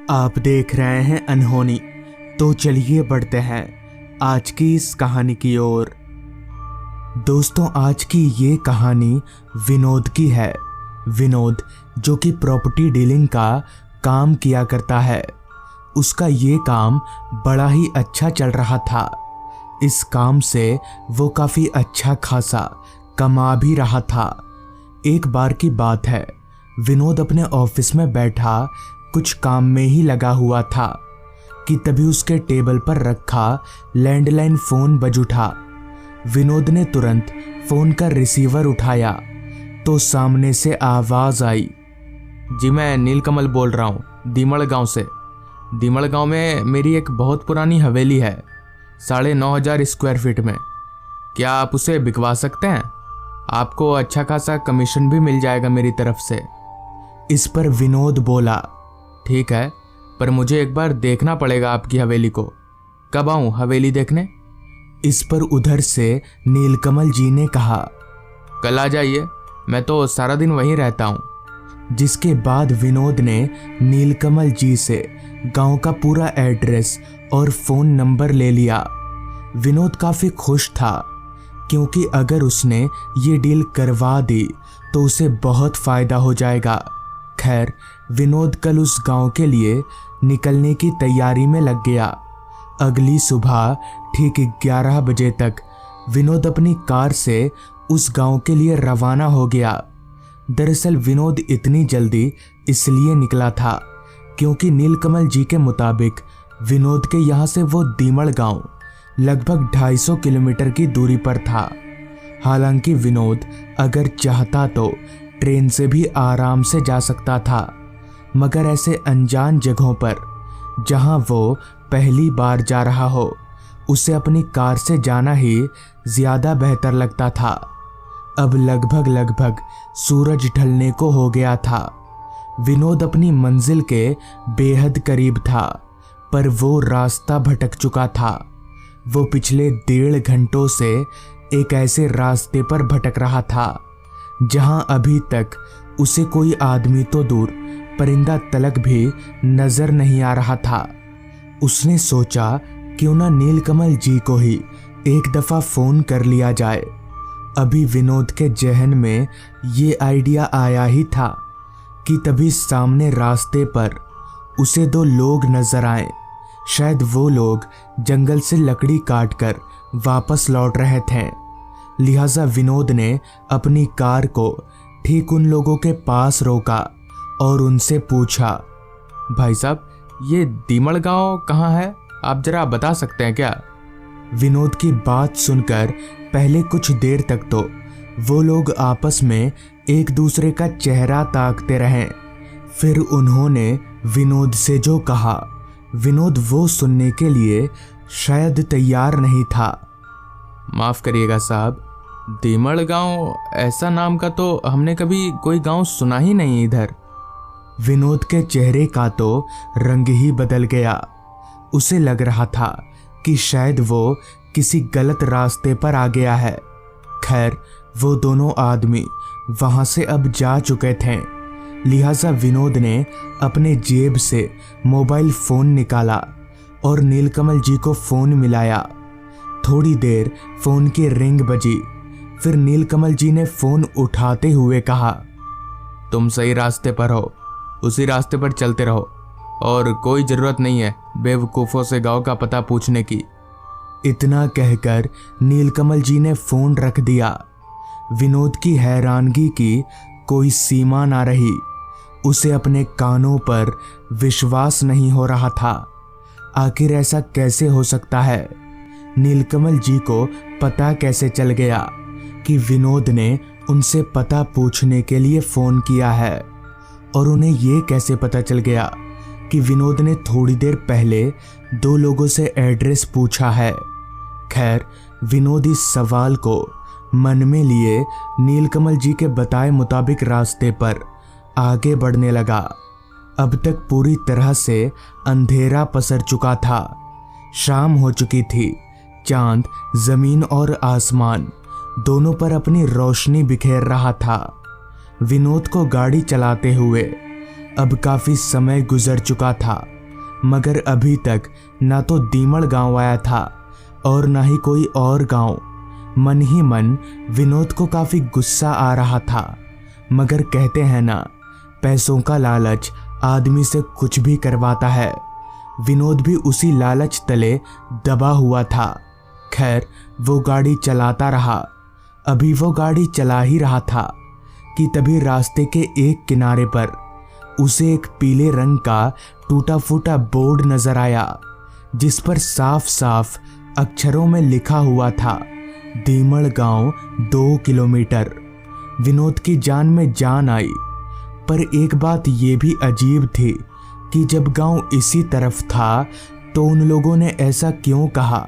आप देख रहे हैं अनहोनी। तो चलिए बढ़ते हैं आज की इस कहानी की ओर। दोस्तों, आज की ये कहानी विनोद की है। विनोद जो कि प्रॉपर्टी डीलिंग का काम किया करता है, उसका ये काम बड़ा ही अच्छा चल रहा था। इस काम से वो काफ़ी अच्छा खासा कमा भी रहा था। एक बार की बात है, विनोद अपने ऑफिस में बैठा कुछ काम में ही लगा हुआ था कि तभी उसके टेबल पर रखा लैंडलाइन फ़ोन बज उठा। विनोद ने तुरंत फ़ोन का रिसीवर उठाया तो सामने से आवाज़ आई। जी, मैं नीलकमल बोल रहा हूँ, दीमड़ गांव से। दीमड़ गांव में मेरी एक बहुत पुरानी हवेली है, 9,500 स्क्वायर फीट में। क्या आप उसे बिकवा सकते हैं? आपको अच्छा खासा कमीशन भी मिल जाएगा मेरी तरफ से। इस पर विनोद बोला, ठीक है, पर मुझे एक बार देखना पड़ेगा आपकी हवेली को। कब आऊँ हवेली देखने? इस पर उधर से नीलकमल जी ने कहा, कल आ जाइए, मैं तो सारा दिन वहीं रहता हूँ। जिसके बाद विनोद ने नीलकमल जी से गांव का पूरा एड्रेस और फ़ोन नंबर ले लिया। विनोद काफ़ी खुश था क्योंकि अगर उसने ये डील करवा दी तो उसे बहुत फ़ायदा हो जाएगा। खैर, विनोद कल उस गांव के लिए निकलने की तैयारी में लग गया। अगली सुबह ठीक 11 बजे तक विनोद अपनी कार से उस गांव के लिए रवाना हो गया। दरअसल विनोद इतनी जल्दी इसलिए निकला था क्योंकि नीलकमल जी के मुताबिक विनोद के यहाँ से वो दीमड़ गांव लगभग 250 किलोमीटर की दूरी पर था। हालांकि विनोद अगर चाहता तो ट्रेन से भी आराम से जा सकता था, मगर ऐसे अनजान जगहों पर जहां वो पहली बार जा रहा हो, उसे अपनी कार से जाना ही ज़्यादा बेहतर लगता था। अब लगभग सूरज ढलने को हो गया था। विनोद अपनी मंजिल के बेहद करीब था, पर वो रास्ता भटक चुका था। वो पिछले 1.5 घंटों से एक ऐसे रास्ते पर भटक रहा था जहां अभी तक उसे कोई आदमी तो दूर परिंदा तलक भी नजर नहीं आ रहा था। उसने सोचा क्यों ना नीलकमल जी को ही एक दफ़ा फ़ोन कर लिया जाए। अभी विनोद के जहन में ये आइडिया आया ही था कि तभी सामने रास्ते पर उसे 2 लोग नजर आए। शायद वो लोग जंगल से लकड़ी काटकर वापस लौट रहे थे। लिहाजा विनोद ने अपनी कार को ठीक उन लोगों के पास रोका और उनसे पूछा, भाई साहब, ये दीमड़ गांव कहाँ है? आप जरा बता सकते हैं क्या? विनोद की बात सुनकर पहले कुछ देर तक तो वो लोग आपस में एक दूसरे का चेहरा ताकते रहे। फिर उन्होंने विनोद से जो कहा, विनोद वो सुनने के लिए शायद तैयार नहीं था। माफ़ करिएगा साहब, दीमड़ गांव ऐसा नाम का तो हमने कभी कोई गांव सुना ही नहीं इधर। विनोद के चेहरे का तो रंग ही बदल गया। उसे लग रहा था कि शायद वो किसी गलत रास्ते पर आ गया है। खैर, वो दोनों आदमी वहां से अब जा चुके थे। लिहाजा विनोद ने अपने जेब से मोबाइल फ़ोन निकाला और नीलकमल जी को फ़ोन मिलाया। थोड़ी देर फ़ोन की रिंग बजी। फिर नीलकमल जी ने फ़ोन उठाते हुए कहा, तुम सही रास्ते पर हो, उसी रास्ते पर चलते रहो और कोई ज़रूरत नहीं है बेवकूफ़ों से गांव का पता पूछने की। इतना कहकर नीलकमल जी ने फ़ोन रख दिया। विनोद की हैरानगी की कोई सीमा ना रही। उसे अपने कानों पर विश्वास नहीं हो रहा था। आखिर ऐसा कैसे हो सकता है? नीलकमल जी को पता कैसे चल गया कि विनोद ने उनसे पता पूछने के लिए फ़ोन किया है? और उन्हें ये कैसे पता चल गया कि विनोद ने थोड़ी देर पहले 2 लोगों से एड्रेस पूछा है? खैर, विनोद इस सवाल को मन में लिए नीलकमल जी के बताए मुताबिक रास्ते पर आगे बढ़ने लगा। अब तक पूरी तरह से अंधेरा पसर चुका था। शाम हो चुकी थी। चांद जमीन और आसमान दोनों पर अपनी रोशनी बिखेर रहा था। विनोद को गाड़ी चलाते हुए अब काफी समय गुजर चुका था। मगर अभी तक ना तो दीमड़ गांव आया था और ना ही कोई और गांव। मन ही मन विनोद को काफी गुस्सा आ रहा था, मगर कहते हैं ना, पैसों का लालच आदमी से कुछ भी करवाता है। विनोद भी उसी लालच तले दबा हुआ था। खैर, वो गाड़ी चलाता रहा। अभी वो गाड़ी चला ही रहा था कि तभी रास्ते के एक किनारे पर उसे एक पीले रंग का टूटा फूटा बोर्ड नजर आया, जिस पर साफ साफ अक्षरों में लिखा हुआ था, दीमड़ गांव 2 किलोमीटर। विनोद की जान में जान आई, पर एक बात ये भी अजीब थी कि जब गांव इसी तरफ था तो उन लोगों ने ऐसा क्यों कहा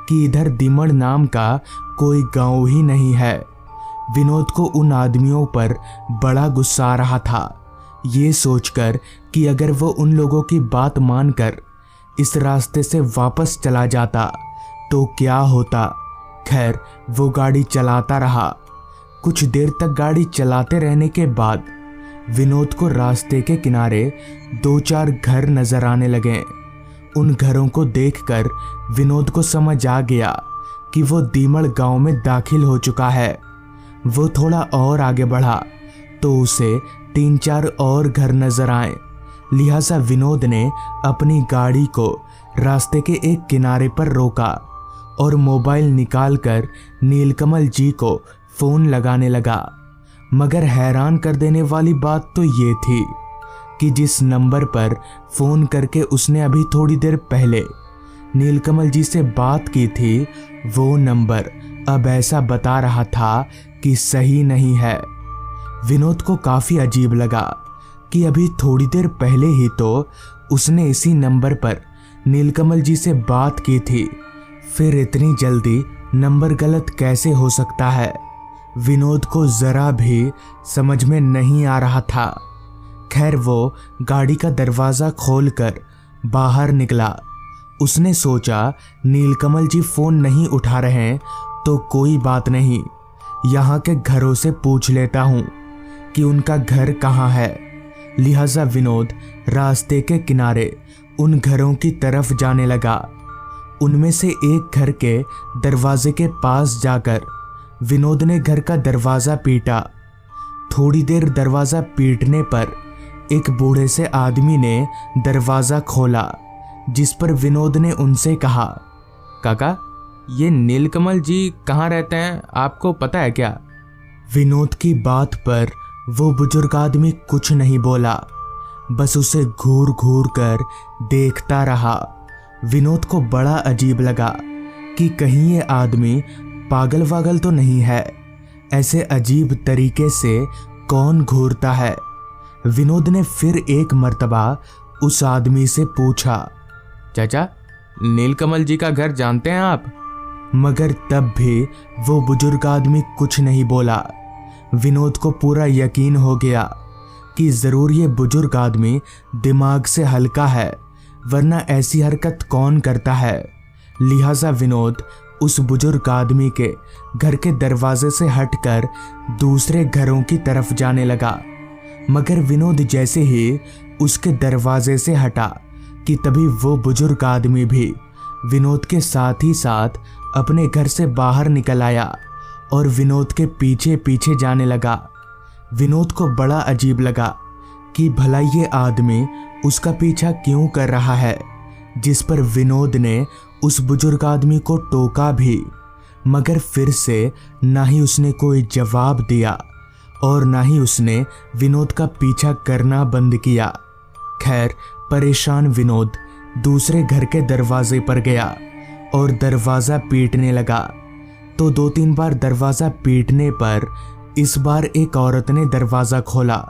कि इधर दीमड़ नाम का कोई गांव ही नहीं है। विनोद को उन आदमियों पर बड़ा गुस्सा आ रहा था, ये सोचकर कि अगर वो उन लोगों की बात मानकर इस रास्ते से वापस चला जाता तो क्या होता। खैर, वो गाड़ी चलाता रहा। कुछ देर तक गाड़ी चलाते रहने के बाद विनोद को रास्ते के किनारे 2-4 घर नजर आने लगे। उन घरों को देखकर विनोद को समझ आ गया कि वो दीमड़ गांव में दाखिल हो चुका है। वो थोड़ा और आगे बढ़ा तो उसे 3-4 और घर नजर आए। लिहाजा विनोद ने अपनी गाड़ी को रास्ते के एक किनारे पर रोका और मोबाइल निकालकर नीलकमल जी को फोन लगाने लगा। मगर हैरान कर देने वाली बात तो ये थी कि जिस नंबर पर फोन करके उसने अभी थोड़ी देर पहले नीलकमल जी से बात की थी, वो नंबर अब ऐसा बता रहा था कि सही नहीं है। विनोद को काफी अजीब लगा कि अभी थोड़ी देर पहले ही तो उसने इसी नंबर पर नीलकमल जी से बात की थी, फिर इतनी जल्दी नंबर गलत कैसे हो सकता है। विनोद को जरा भी समझ में नहीं आ रहा था। खैर, वो गाड़ी का दरवाजा खोलकर बाहर निकला। उसने सोचा नीलकमल जी फोन नहीं उठा रहे तो कोई बात नहीं, यहाँ के घरों से पूछ लेता हूँ कि उनका घर कहाँ है। लिहाजा विनोद रास्ते के किनारे उन घरों की तरफ जाने लगा। उनमें से एक घर के दरवाजे के पास जाकर विनोद ने घर का दरवाजा पीटा। थोड़ी देर दरवाजा पीटने पर एक बूढ़े से आदमी ने दरवाजा खोला, जिस पर विनोद ने उनसे कहा, काका, ये नीलकमल जी कहाँ रहते हैं, आपको पता है क्या? विनोद की बात पर वो बुजुर्ग आदमी कुछ नहीं बोला, बस उसे घूर घूर कर देखता रहा। विनोद को बड़ा अजीब लगा कि कहीं ये आदमी पागल वागल तो नहीं है, ऐसे अजीब तरीके से कौन घूरता है। विनोद ने फिर एक मर्तबा उस आदमी से पूछा, चाचा, नीलकमल जी का घर जानते हैं आप? मगर तब भी वो बुजुर्ग आदमी कुछ नहीं बोला। विनोद को पूरा यकीन हो गया कि जरूर ये बुजुर्ग आदमी दिमाग से हल्का है, वरना ऐसी हरकत कौन करता है। लिहाजा विनोद उस बुजुर्ग आदमी के घर के दरवाजे से हटकर दूसरे घरों की तरफ जाने लगा। मगर विनोद जैसे ही उसके दरवाजे से हटा कि तभी वो बुजुर्ग आदमी भी विनोद के साथ ही साथ अपने घर से बाहर निकल आया और विनोद के पीछे पीछे जाने लगा। विनोद को बड़ा अजीब लगा कि भला ये आदमी उसका पीछा क्यों कर रहा है, जिस पर विनोद ने उस बुजुर्ग आदमी को टोका भी, मगर फिर से ना ही उसने कोई जवाब दिया और ना ही उसने विनोद का पीछा करना बंद किया। खैर, परेशान विनोद दूसरे घर के दरवाजे पर गया और दरवाज़ा पीटने लगा। तो 2-3 बार दरवाज़ा पीटने पर इस बार एक औरत ने दरवाज़ा खोला।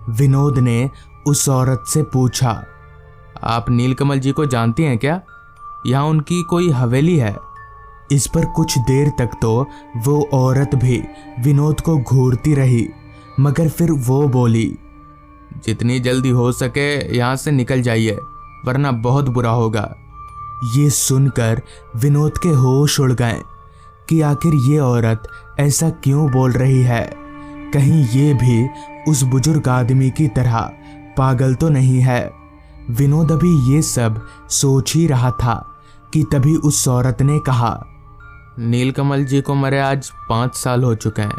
विनोद ने उस औरत से पूछा, आप नीलकमल जी को जानती हैं क्या? यहाँ उनकी कोई हवेली है? इस पर कुछ देर तक तो वो औरत भी विनोद को घूरती रही, मगर फिर वो बोली, जितनी जल्दी हो सके यहाँ से निकल जाइए, वरना बहुत बुरा होगा। ये सुनकर विनोद के होश उड़ गए कि आखिर ये औरत ऐसा क्यों बोल रही है। कहीं ये भी उस बुजुर्ग आदमी की तरह पागल तो नहीं है। विनोद अभी ये सब सोच ही रहा था कि तभी उस औरत ने कहा, नीलकमल जी को मरे आज 5 साल हो चुके हैं।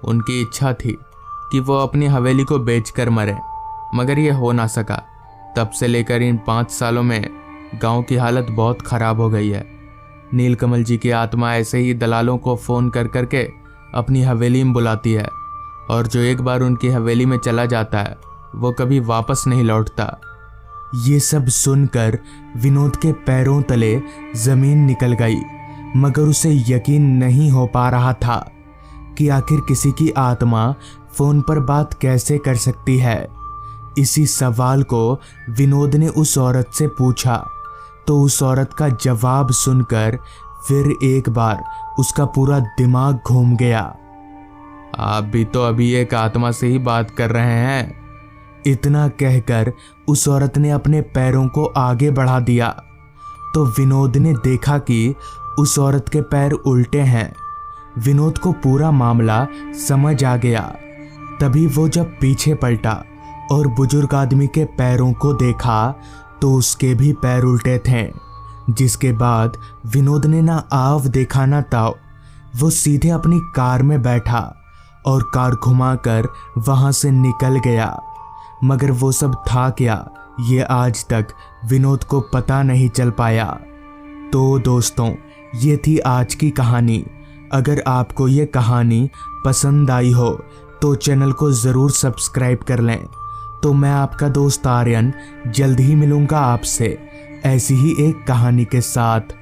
उनकी इच्छा थी कि वो अपनी हवेली को बेचकर मरे, मगर ये हो ना सका। तब से लेकर इन 5 सालों में गांव की हालत बहुत ख़राब हो गई है। नीलकमल जी की आत्मा ऐसे ही दलालों को फ़ोन कर करके अपनी हवेली में बुलाती है, और जो एक बार उनकी हवेली में चला जाता है वो कभी वापस नहीं लौटता। ये सब सुनकर विनोद के पैरों तले जमीन निकल गई, मगर उसे यकीन नहीं हो पा रहा था कि आखिर किसी की आत्मा फोन पर बात कैसे कर सकती है। इसी सवाल को विनोद ने उस औरत से पूछा, तो उस औरत का जवाब सुनकर फिर एक बार उसका पूरा दिमाग घूम गया। आप भी तो अभी एक आत्मा से ही बात कर रहे हैं। इतना कहकर उस औरत ने अपने पैरों को आगे बढ़ा दिया, तो विनोद ने देखा कि उस औरत के पैर उल्टे हैं। विनोद को पूरा मामला समझ आ गया। तभी वो जब पीछे पलटा और बुजुर्ग आदमी के पैरों को देखा तो उसके भी पैर उल्टे थे, जिसके बाद विनोद ने ना आव देखा ना ताव, वो सीधे अपनी कार में बैठा और कार घुमाकर वहां से निकल गया। मगर वो सब था क्या, ये आज तक विनोद को पता नहीं चल पाया। तो दोस्तों, ये थी आज की कहानी। अगर आपको ये कहानी पसंद आई हो तो चैनल को ज़रूर सब्सक्राइब कर लें। तो मैं आपका दोस्त आर्यन जल्द ही मिलूँगा आपसे ऐसी ही एक कहानी के साथ।